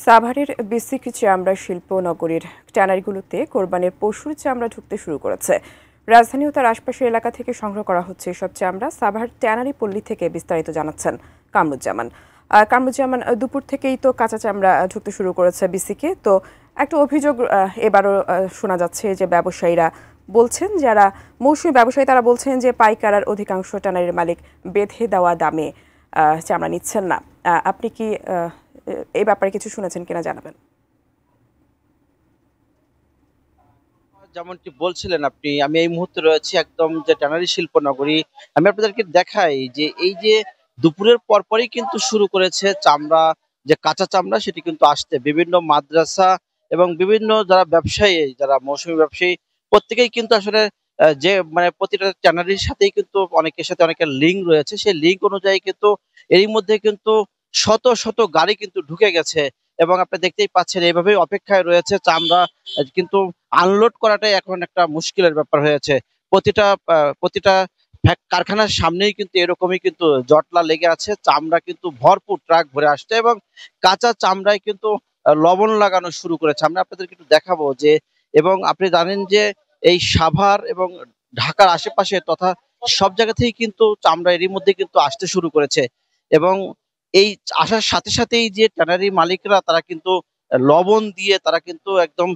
সাভারের বেসিক চামড়া শিল্প নগরীর ট্যানারিগুলোতে কোরবানির পশুর চামড়া ঢুকতে শুরু করেছে। রাজধানী ও তার আশপাশের এলাকা থেকে সংগ্রহ করা হচ্ছে এসব চামড়া। সাভার ট্যানারি পল্লী থেকে বিস্তারিত জানাচ্ছেন কামরুজ্জামান। দুপুর থেকেই তো কাঁচা চামড়া ঢুকতে শুরু করেছে বিসিকে। তো একটা অভিযোগ এবারও শোনা যাচ্ছে যে ব্যবসায়ীরা বলছেন, যারা মৌসুমী ব্যবসায়ী তারা বলছেন যে পাইকার আর অধিকাংশ ট্যানারির মালিক বেঁধে দেওয়া দামে চামড়া নিচ্ছেন না। আপনি কি এই ব্যাপারে কিছু শুনেছেন কিনা জানাবেন। যেমনটি বলছিলেন আপনি, আমি এই মুহূর্তে রয়েছি একদম যে ট্যানারি শিল্প নগরী। আমি আপনাদেরকে দেখাই যে এই যে দুপুরের পরপরই কিন্তু শুরু করেছে চামড়া, যে কাঁচা চামড়া সেটি কিন্তু আসতে বিভিন্ন মাদ্রাসা এবং বিভিন্ন যারা ব্যবসায়ী, যারা মৌসুমী ব্যবসায়ী, প্রত্যেকেই কিন্তু আসলে যে মানে প্রতিটা ট্যানারির সাথেই কিন্তু অনেকের সাথে অনেকের লিঙ্ক রয়েছে। সেই লিঙ্ক অনুযায়ী কিন্তু এরই মধ্যে কিন্তু শত শত গাড়ি কিন্তু ঢুকে গেছে এবং আপনি দেখতেই পাচ্ছেন এইভাবেই অপেক্ষায় রয়েছে চামড়া। কিন্তু আনলোড করাটাই এখন একটা মুশকিলের ব্যাপার হয়েছে। প্রতিটা কারখানার সামনেই কিন্তু এরকমই কিন্তু জটলা লেগে আছে, চামড়া কিন্তু ভরপুর ট্রাক ভরে আসছে এবং কাঁচা চামড়ায় কিন্তু লবণ লাগানো শুরু করেছে। আমরা আপনাদেরকে একটু দেখাবো যে, এবং আপনি জানেন যে এই সাভার এবং ঢাকার আশেপাশে তথা সব জায়গা থেকেই কিন্তু চামড়া এরই মধ্যে কিন্তু আসতে শুরু করেছে এবং এই আসার সাথে সাথেই যে ট্যানারি মালিকরা তারা কিন্তু লবণ দিয়ে তারা কিন্তু একদম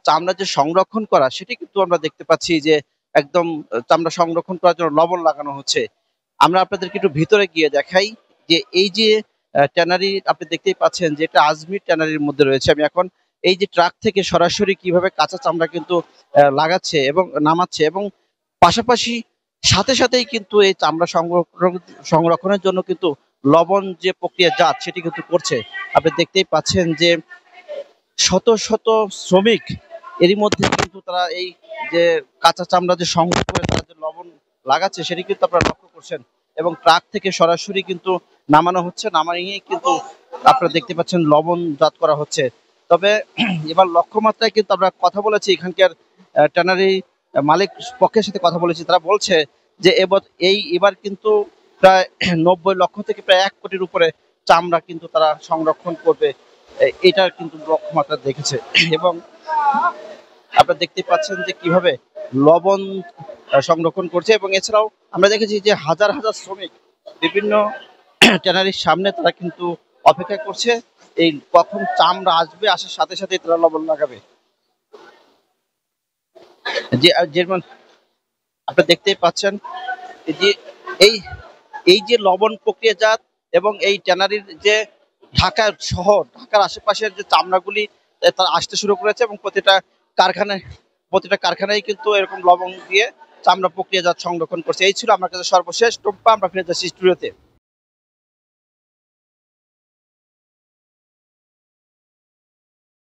চামড়া যে সংরক্ষণ করা সেটি কিন্তু আমরা দেখতে পাচ্ছি যে একদম চামড়া সংরক্ষণ করার জন্য লবণ লাগানো হচ্ছে। আমরা আপনাদেরকে একটু ভিতরে গিয়ে দেখাই যে এই যে ট্যানারি আপনি দেখতেই পাচ্ছেন যে এটা আজমির ট্যানারির মধ্যে রয়েছে। আমি এখন এই যে ট্রাক থেকে সরাসরি কিভাবে কাঁচা চামড়া কিন্তু লাগাচ্ছে এবং নামাচ্ছে এবং পাশাপাশি সাথে সাথেই কিন্তু এই চামড়া সংরক্ষণের জন্য কিন্তু লবণ যে প্রক্রিয়াজাত সেটি কিন্তু করছে। আপনি দেখতেই পাচ্ছেন যে শত শত শ্রমিক এরই মধ্যে কিন্তু তারা এই যে কাঁচা চামড়া যে সংগ্রহ করে তারা যে লবণ লাগাচ্ছে সেটি কিন্তু আপনারা লক্ষ্য করছেন এবং ট্রাক থেকে সরাসরি কিন্তু নামানো হচ্ছে, নামানিয়েই কিন্তু আপনারা দেখতে পাচ্ছেন লবণ জাত করা হচ্ছে। তবে এবার লক্ষ্যমাত্রায় কিন্তু আমরা কথা বলেছি এখানকার ট্যানারি মালিক পক্ষের সাথে কথা বলেছি, তারা বলছে যে এবার কিন্তু প্রায় 90 লক্ষ থেকে প্রায় 1 কোটির উপরে চামড়া কিন্তু তারা সংরক্ষণ করবে, এটার কিন্তু লক্ষ্যমাত্রা দেখেছে। এবং আপনারা দেখতে পাচ্ছেন যে কিভাবে লবণ সংরক্ষণ করছে এবং এছাড়াও আমরা দেখেছি যে হাজার হাজার শ্রমিক বিভিন্ন ট্যানারির সামনে তারা কিন্তু অপেক্ষা করছে এই কখন চামড়া আসবে, আসার সাথে সাথে তারা লবণ লাগাবে। যেমন আপনারা দেখতেই পাচ্ছেন যে এই এই যে লবণ প্রক্রিয়াজাত এবং এই ট্যানারির যে ঢাকার শহর, ঢাকার আশেপাশের যে চামড়াগুলি তারা আসতে শুরু করেছে এবং প্রতিটা কারখানায় কিন্তু এরকম লবণ দিয়ে চামড়া প্রক্রিয়াজাত সংরক্ষণ করছে। এই ছিল আমার কাছে সর্বশেষ টুম্পা। আমরা ফিরে যাচ্ছি স্টুডিওতে।